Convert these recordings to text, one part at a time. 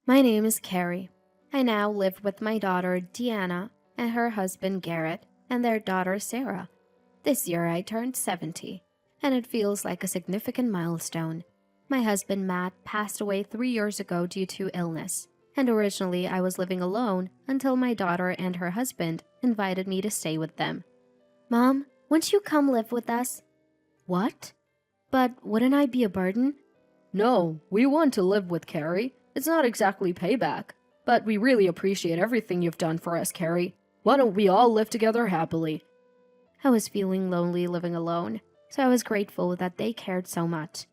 My name is Carrie. I now live with my daughter Deanna and her husband Garrett and their daughter Sarah. This year I turned 70, and it feels like a significant milestone. My husband Matt passed away 3 years ago due to illness, and originally I was living alone until my daughter and her husband invited me to stay with them. Mom, won't you come live with us? What? But wouldn't I be a burden? No, we want to live with Carrie. It's not exactly payback, but we really appreciate everything you've done for us, Carrie. Why don't we all live together happily? I was feeling lonely living alone, so I was grateful that they cared so much.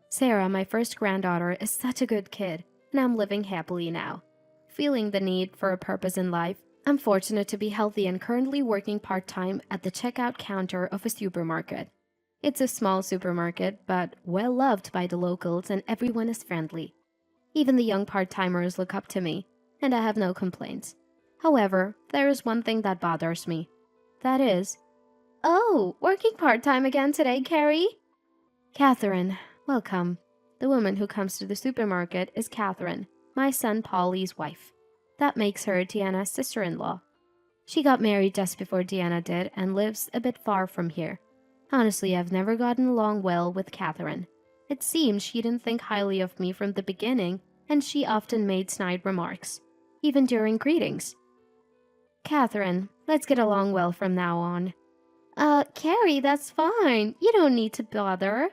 Sarah, my first granddaughter, is such a good kid, and I'm living happily now. Feeling the need for a purpose in life, I'm fortunate to be healthy and currently working part-time at the checkout counter of a supermarket. It's a small supermarket, but well loved by the locals and everyone is friendly. Even the young part-timers look up to me, and I have no complaints. However, there is one thing that bothers me. That is, oh, working part-time again today, Carrie? Catherine, welcome. The woman who comes to the supermarket is Catherine, my son Polly's wife. That makes her Deanna's sister-in-law. She got married just before Deanna did and lives a bit far from here. Honestly, I've never gotten along well with Catherine. It seems she didn't think highly of me from the beginning, and she often made snide remarks, even during greetings. Catherine, let's get along well from now on. Carrie, that's fine. You don't need to bother.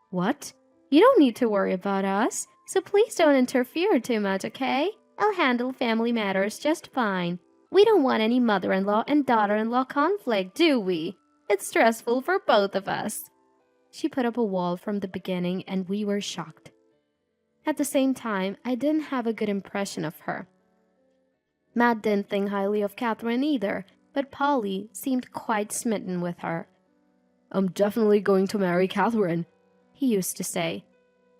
What? You don't need to worry about us, so please don't interfere too much, okay? I'll handle family matters just fine. We don't want any mother-in-law and daughter-in-law conflict, do we? It's stressful for both of us. She put up a wall from the beginning and we were shocked. At the same time, I didn't have a good impression of her. Matt didn't think highly of Catherine either, but Polly seemed quite smitten with her. I'm definitely going to marry Catherine, he used to say.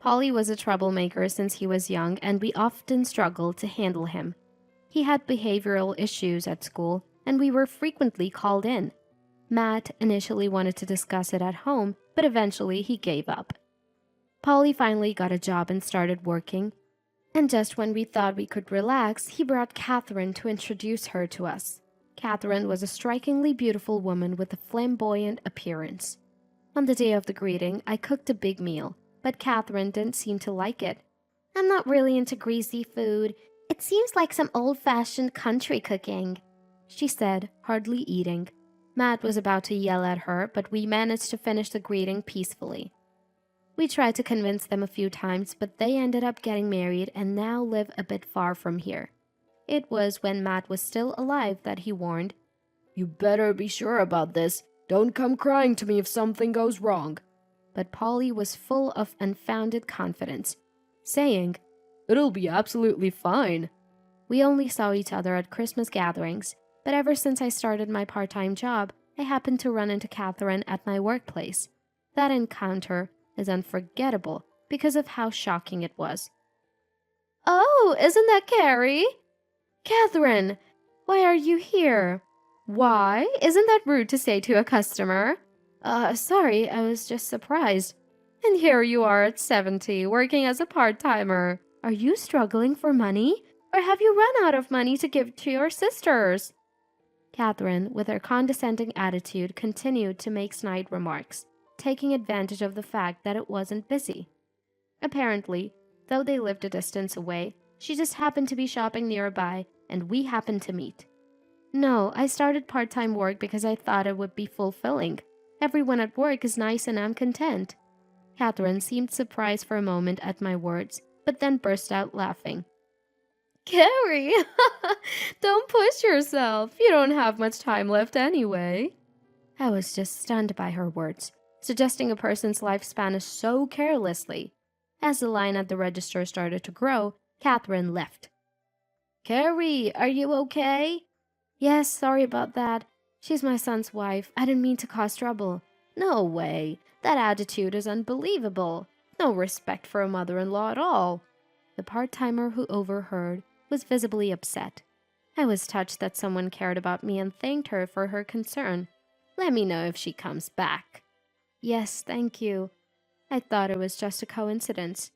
Polly was a troublemaker since he was young and we often struggled to handle him. He had behavioral issues at school and we were frequently called in. Matt initially wanted to discuss it at home, but eventually he gave up. Polly finally got a job and started working, and just when we thought we could relax, he brought Catherine to introduce her to us. Catherine was a strikingly beautiful woman with a flamboyant appearance. On the day of the greeting, I cooked a big meal, but Catherine didn't seem to like it. I'm not really into greasy food. It seems like some old-fashioned country cooking, she said, hardly eating. Matt was about to yell at her, but we managed to finish the greeting peacefully. We tried to convince them a few times, but they ended up getting married and now live a bit far from here. It was when Matt was still alive that he warned, You better be sure about this. Don't come crying to me if something goes wrong. But Polly was full of unfounded confidence, saying, It'll be absolutely fine. We only saw each other at Christmas gatherings, but ever since I started my part-time job, I happened to run into Catherine at my workplace. That encounter is unforgettable because of how shocking it was. Oh, isn't that Carrie? Catherine, why are you here? Why? Isn't that rude to say to a customer? Sorry, I was just surprised. And here you are at 70, working as a part-timer. Are you struggling for money? Or have you run out of money to give to your sisters? Catherine, with her condescending attitude, continued to make snide remarks, taking advantage of the fact that it wasn't busy. Apparently, though they lived a distance away, she just happened to be shopping nearby, and we happened to meet. No, I started part-time work because I thought it would be fulfilling. Everyone at work is nice and I'm content. Catherine seemed surprised for a moment at my words, but then burst out laughing. Carrie, don't push yourself. You don't have much time left anyway. I was just stunned by her words, suggesting a person's lifespan is so carelessly. As the line at the register started to grow, Catherine left. Carrie, are you okay? Yes, sorry about that. She's my son's wife. I didn't mean to cause trouble. No way. That attitude is unbelievable. No respect for a mother-in-law at all. The part-timer who overheard was visibly upset. I was touched that someone cared about me and thanked her for her concern. Let me know if she comes back. Yes, thank you. I thought it was just a coincidence.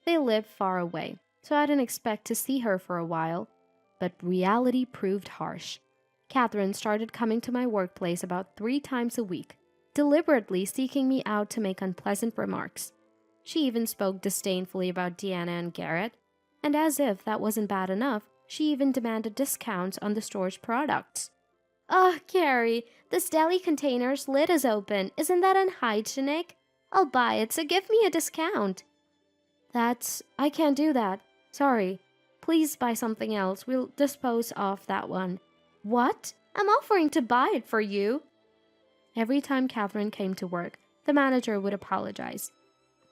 They live far away, so I didn't expect to see her for a while. But reality proved harsh. Catherine started coming to my workplace about 3 times a week, deliberately seeking me out to make unpleasant remarks. She even spoke disdainfully about Deanna and Garrett, and as if that wasn't bad enough, she even demanded discounts on the store's products. "Oh, Carrie, this deli container's lid is open. Isn't that unhygienic? I'll buy it, so give me a discount." I can't do that. Sorry. Please buy something else. We'll dispose of that one." "What? I'm offering to buy it for you." Every time Catherine came to work, the manager would apologize,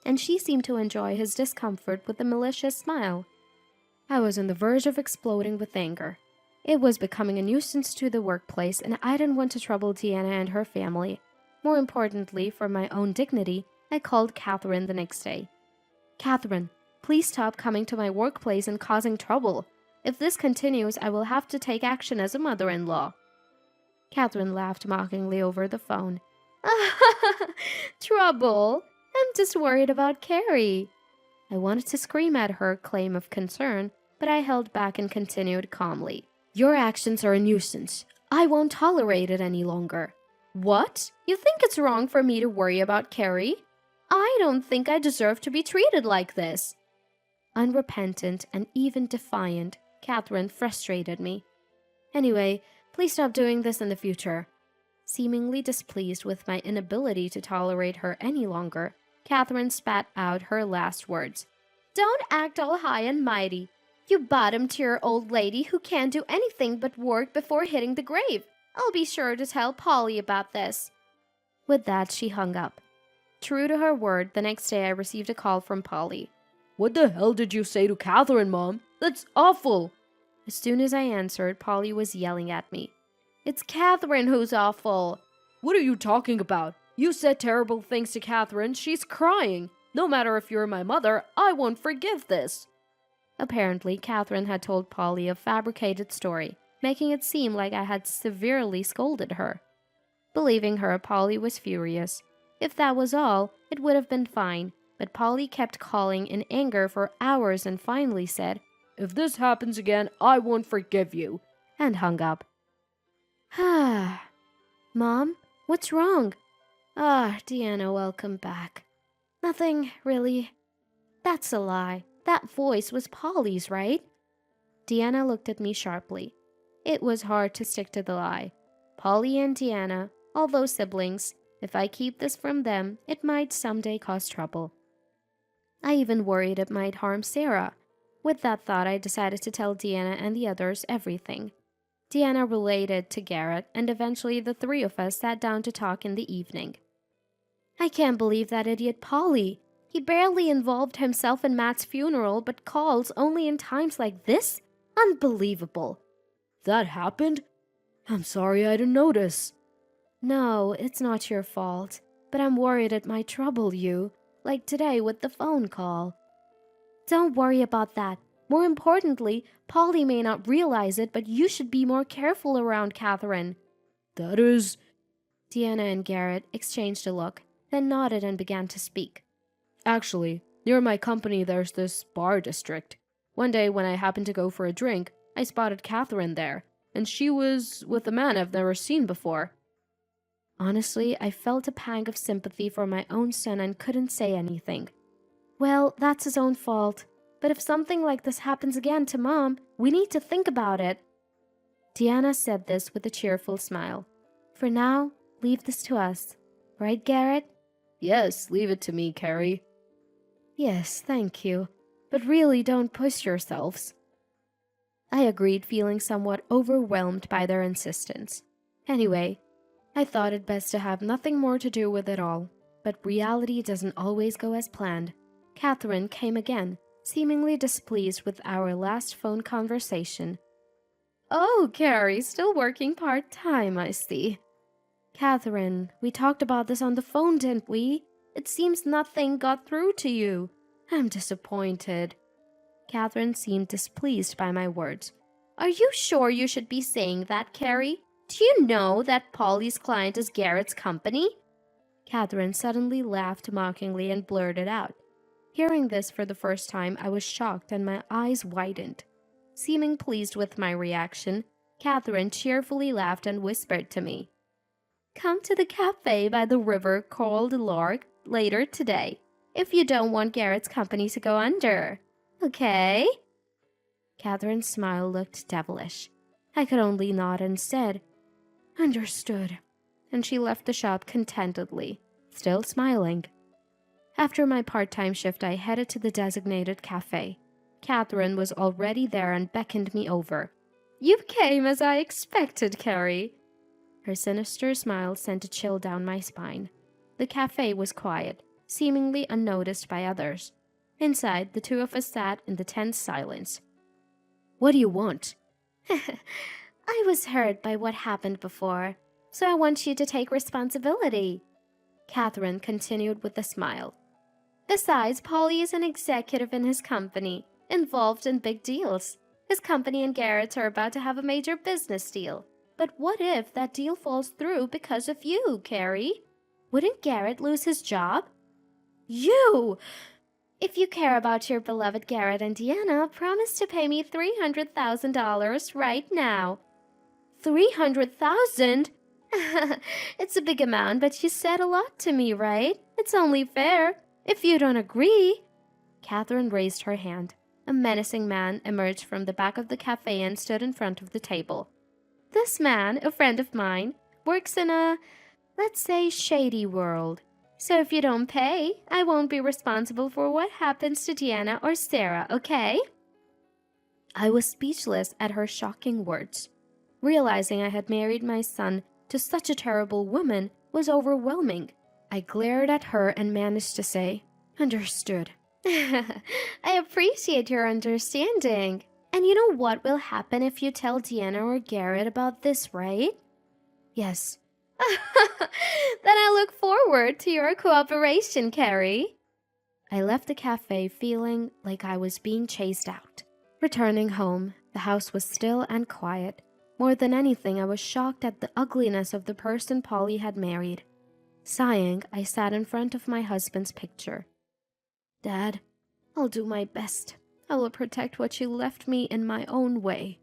and she seemed to enjoy his discomfort with a malicious smile. I was on the verge of exploding with anger. It was becoming a nuisance to the workplace, and I didn't want to trouble Deanna and her family. More importantly, for my own dignity, I called Catherine the next day. "Catherine, please stop coming to my workplace and causing trouble. If this continues, I will have to take action as a mother-in-law." Catherine laughed mockingly over the phone. "Trouble? I'm just worried about Carrie." I wanted to scream at her claim of concern, but I held back and continued calmly. "Your actions are a nuisance. I won't tolerate it any longer." "What? You think it's wrong for me to worry about Carrie? I don't think I deserve to be treated like this." Unrepentant and even defiant, Catherine frustrated me. "Anyway, please stop doing this in the future." Seemingly displeased with my inability to tolerate her any longer, Catherine spat out her last words. "Don't act all high and mighty. You bottom-tier old lady who can't do anything but work before hitting the grave. I'll be sure to tell Polly about this." With that, she hung up. True to her word, the next day I received a call from Polly. "What the hell did you say to Catherine, Mom? That's awful!" As soon as I answered, Polly was yelling at me. "It's Catherine who's awful." "What are you talking about? You said terrible things to Catherine. She's crying. No matter if you're my mother, I won't forgive this." Apparently, Catherine had told Polly a fabricated story, making it seem like I had severely scolded her. Believing her, Polly was furious. If that was all, it would have been fine, but Polly kept calling in anger for hours and finally said, "If this happens again, I won't forgive you," and hung up. "Mom, what's wrong?" Deanna, welcome back." "Nothing, really." "That's a lie. That voice was Polly's, right?" Deanna looked at me sharply. It was hard to stick to the lie. Polly and Deanna, although siblings, if I keep this from them, it might someday cause trouble. I even worried it might harm Sarah. With that thought, I decided to tell Deanna and the others everything. Deanna related to Garrett, and eventually the 3 of us sat down to talk in the evening. "I can't believe that idiot Polly. He barely involved himself in Matt's funeral, but calls only in times like this? Unbelievable." "That happened? I'm sorry I didn't notice." "No, it's not your fault, but I'm worried it might trouble you, like today with the phone call." "Don't worry about that. More importantly, Polly may not realize it, but you should be more careful around Catherine." "That is..." Deanna and Garrett exchanged a look, then nodded and began to speak. "Actually, near my company there's this bar district. One day when I happened to go for a drink, I spotted Catherine there, and she was with a man I've never seen before." Honestly, I felt a pang of sympathy for my own son and couldn't say anything. "Well, that's his own fault. But if something like this happens again to Mom, we need to think about it." Deanna said this with a cheerful smile. "For now, leave this to us. Right, Garrett?" "Yes, leave it to me, Carrie." "Yes, thank you. But really don't push yourselves." I agreed, feeling somewhat overwhelmed by their insistence. Anyway, I thought it best to have nothing more to do with it all. But reality doesn't always go as planned. Catherine came again, seemingly displeased with our last phone conversation. "Oh, Carrie, still working part-time, I see." "Catherine, we talked about this on the phone, didn't we? It seems nothing got through to you. I'm disappointed." Catherine seemed displeased by my words. "Are you sure you should be saying that, Carrie? Do you know that Polly's client is Garrett's company?" Catherine suddenly laughed mockingly and blurted out, Hearing this for the first time, I was shocked and my eyes widened. Seeming pleased with my reaction, Catherine cheerfully laughed and whispered to me, "Come to the cafe by the river called Lark later today, if you don't want Garrett's company to go under. Okay?" Catherine's smile looked devilish. I could only nod and said, "Understood," and she left the shop contentedly, still smiling. After my part-time shift, I headed to the designated cafe. Catherine was already there and beckoned me over. "You came as I expected, Carrie." Her sinister smile sent a chill down my spine. The cafe was quiet, seemingly unnoticed by others. Inside, the two of us sat in the tense silence. "What do you want?" "I was hurt by what happened before, so I want you to take responsibility," Catherine continued with a smile. "Besides, Polly is an executive in his company, involved in big deals. His company and Garrett's are about to have a major business deal. But what if that deal falls through because of you, Carrie? Wouldn't Garrett lose his job?" "You!" "If you care about your beloved Garrett and Deanna, promise to pay me $300,000 right now." "300,000? It's a big amount, but you said a lot to me, right? It's only fair. If you don't agree..." Catherine raised her hand. A menacing man emerged from the back of the cafe and stood in front of the table. "This man, a friend of mine, works in a, let's say, shady world. So if you don't pay, I won't be responsible for what happens to Deanna or Sarah, okay?" I was speechless at her shocking words. Realizing I had married my son to such a terrible woman was overwhelming. I glared at her and managed to say, "Understood." "I appreciate your understanding. And you know what will happen if you tell Deanna or Garrett about this, right?" "Yes." "Then I look forward to your cooperation, Carrie." I left the cafe feeling like I was being chased out. Returning home, the house was still and quiet. More than anything, I was shocked at the ugliness of the person Polly had married. Sighing, I sat in front of my husband's picture. "Dad, I'll do my best. I will protect what you left me in my own way."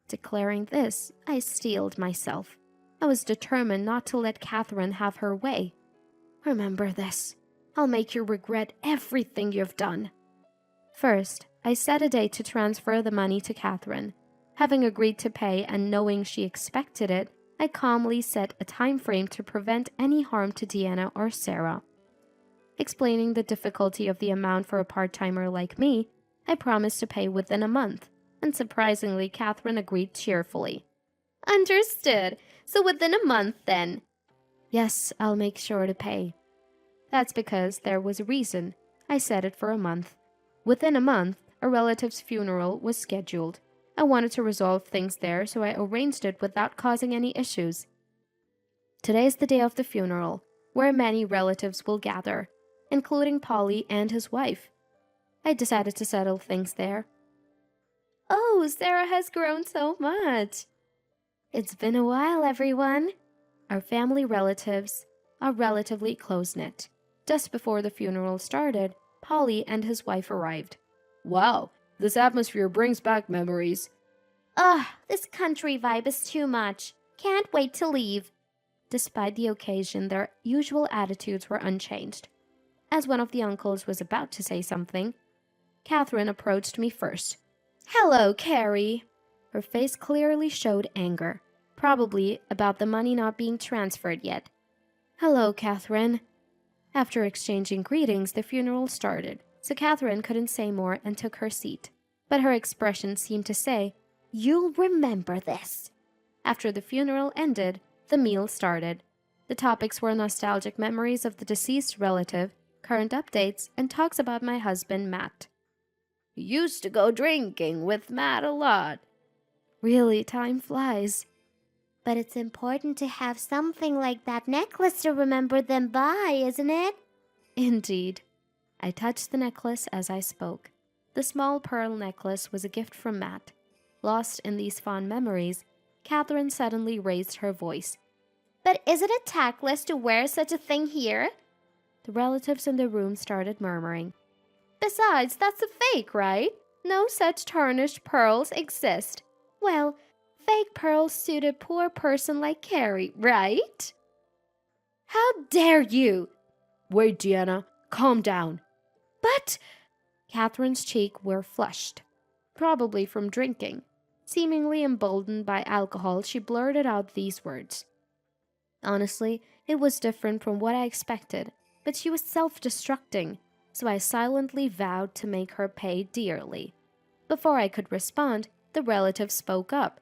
Declaring this, I steeled myself. I was determined not to let Catherine have her way. "Remember this. I'll make you regret everything you've done." First, I set a date to transfer the money to Catherine. Having agreed to pay and knowing she expected it, I calmly set a time frame to prevent any harm to Deanna or Sarah. Explaining the difficulty of the amount for a part-timer like me, I promised to pay within a month, and surprisingly, Catherine agreed cheerfully. "Understood. So within a month, then?" "Yes, I'll make sure to pay." That's because there was a reason. I set it for a month. Within a month, a relative's funeral was scheduled. I wanted to resolve things there, so I arranged it without causing any issues. Today is the day of the funeral, where many relatives will gather, including Polly and his wife. I decided to settle things there. "Oh, Sarah has grown so much." "It's been a while, everyone." Our family relatives are relatively close-knit. Just before the funeral started, Polly and his wife arrived. "Wow, this atmosphere brings back memories." "Ugh, this country vibe is too much. Can't wait to leave." Despite the occasion, their usual attitudes were unchanged. As one of the uncles was about to say something, Catherine approached me first. "Hello, Carrie." Her face clearly showed anger, probably about the money not being transferred yet. "Hello, Catherine." After exchanging greetings, the funeral started, so Catherine couldn't say more and took her seat. But her expression seemed to say, "You'll remember this." After the funeral ended, the meal started. The topics were nostalgic memories of the deceased relative, current updates, and talks about my husband, Matt. "Used to go drinking with Matt a lot." Really, time flies. "But it's important to have something like that necklace to remember them by, isn't it?" Indeed. I touched the necklace as I spoke. The small pearl necklace was a gift from Matt. Lost in these fond memories, Catherine suddenly raised her voice. "But is it a tactless to wear such a thing here?" The relatives in the room started murmuring. Besides, that's a fake, right? No such tarnished pearls exist. Well, fake pearls suit a poor person like Carrie, right? How dare you? Wait, Deanna, calm down. But Catherine's cheeks were flushed, probably from drinking. Seemingly emboldened by alcohol, she blurted out these words. Honestly, it was different from what I expected, but she was self-destructing, so I silently vowed to make her pay dearly. Before I could respond, the relative spoke up.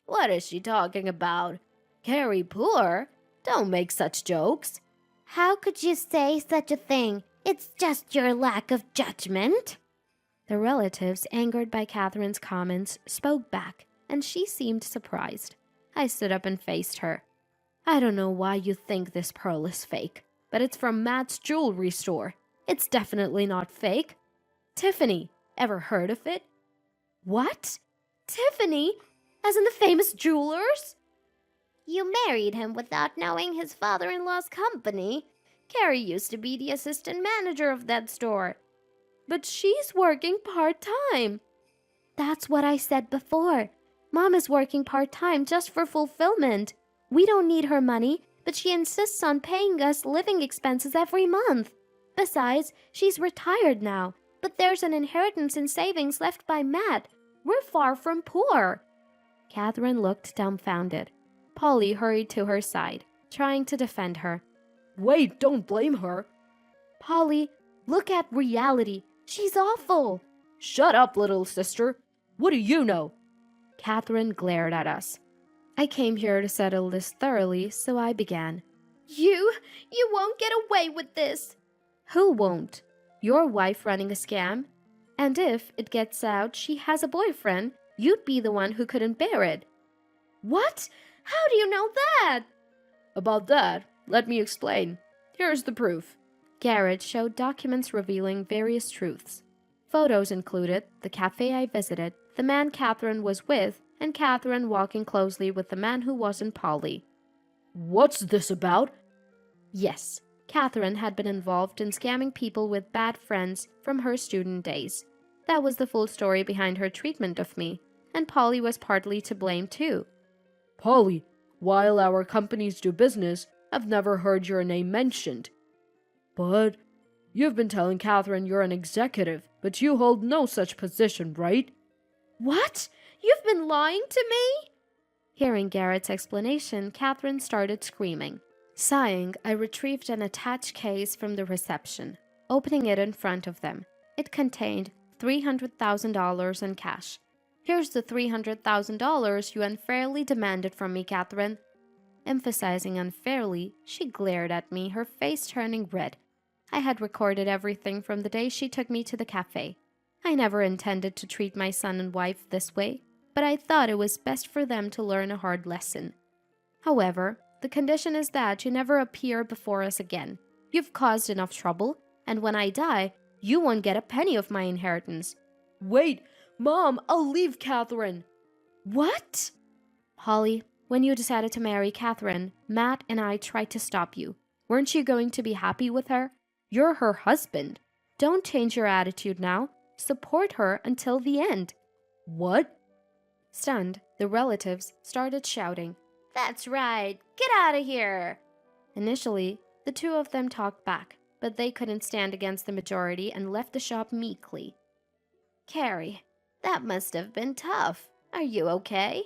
What is she talking about? Carrie poor? Don't make such jokes. How could you say such a thing? It's just your lack of judgment. The relatives, angered by Catherine's comments, spoke back, and she seemed surprised. I stood up and faced her. I don't know why you think this pearl is fake, but it's from Matt's jewelry store. It's definitely not fake. Tiffany, ever heard of it? What? Tiffany? As in the famous jewelers? You married him without knowing his father-in-law's company. Carrie used to be the assistant manager of that store. But she's working part-time. That's what I said before. Mom is working part-time just for fulfillment. We don't need her money, but she insists on paying us living expenses every month. Besides, she's retired now, but there's an inheritance in savings left by Matt. We're far from poor. Catherine looked dumbfounded. Polly hurried to her side, trying to defend her. Wait, don't blame her. Polly, look at reality. She's awful. Shut up, little sister. What do you know? Catherine glared at us. I came here to settle this thoroughly, so I began. You won't get away with this. Who won't? Your wife running a scam? And if it gets out she has a boyfriend, you'd be the one who couldn't bear it. What? How do you know that? About that, let me explain. Here's the proof. Garrett showed documents revealing various truths. Photos included the cafe I visited, the man Catherine was with, and Catherine walking closely with the man who wasn't Polly. What's this about? Yes, Catherine had been involved in scamming people with bad friends from her student days. That was the full story behind her treatment of me, and Polly was partly to blame too. Polly, while our companies do business, I've never heard your name mentioned. But you've been telling Catherine you're an executive, but you hold no such position, right? What? You've been lying to me? Hearing Garrett's explanation, Catherine started screaming. Sighing, I retrieved an attached case from the reception, opening it in front of them. It contained $300,000 in cash. Here's the $300,000 you unfairly demanded from me, Catherine. Emphasizing unfairly, she glared at me, her face turning red. I had recorded everything from the day she took me to the cafe. I never intended to treat my son and wife this way, but I thought it was best for them to learn a hard lesson. However, the condition is that you never appear before us again. You've caused enough trouble, and when I die, you won't get a penny of my inheritance. Wait, Mom, I'll leave Catherine. What? Polly, when you decided to marry Catherine, Matt and I tried to stop you. Weren't you going to be happy with her? You're her husband. Don't change your attitude now. Support her until the end. What? Stunned, the relatives started shouting, That's right. Get out of here. Initially, the two of them talked back, but they couldn't stand against the majority and left the shop meekly. Carrie, that must have been tough. Are you okay?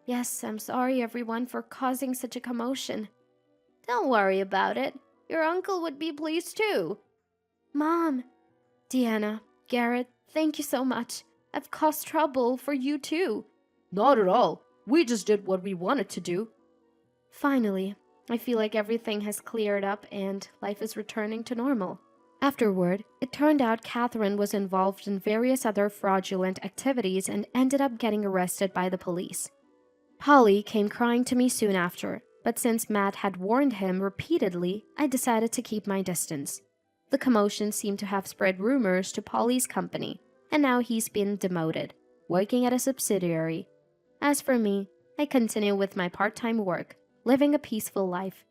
Yes, I'm sorry everyone for causing such a commotion. Don't worry about it. Your uncle would be pleased too. Mom, Deanna, Garrett, thank you so much. I've caused trouble for you too. Not at all. We just did what we wanted to do. Finally, I feel like everything has cleared up and life is returning to normal. Afterward, it turned out Catherine was involved in various other fraudulent activities and ended up getting arrested by the police. Polly came crying to me soon after, but since Matt had warned him repeatedly, I decided to keep my distance. The commotion seemed to have spread rumors to Polly's company, and now he's been demoted, working at a subsidiary. As for me, I continue with my part-time work, living a peaceful life.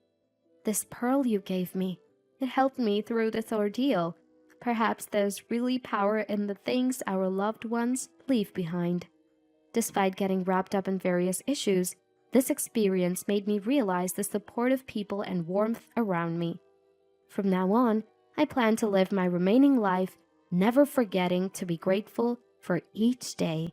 This pearl you gave me, it helped me through this ordeal. Perhaps there's really power in the things our loved ones leave behind. Despite getting wrapped up in various issues, this experience made me realize the supportive people and warmth around me. From now on, I plan to live my remaining life never forgetting to be grateful for each day.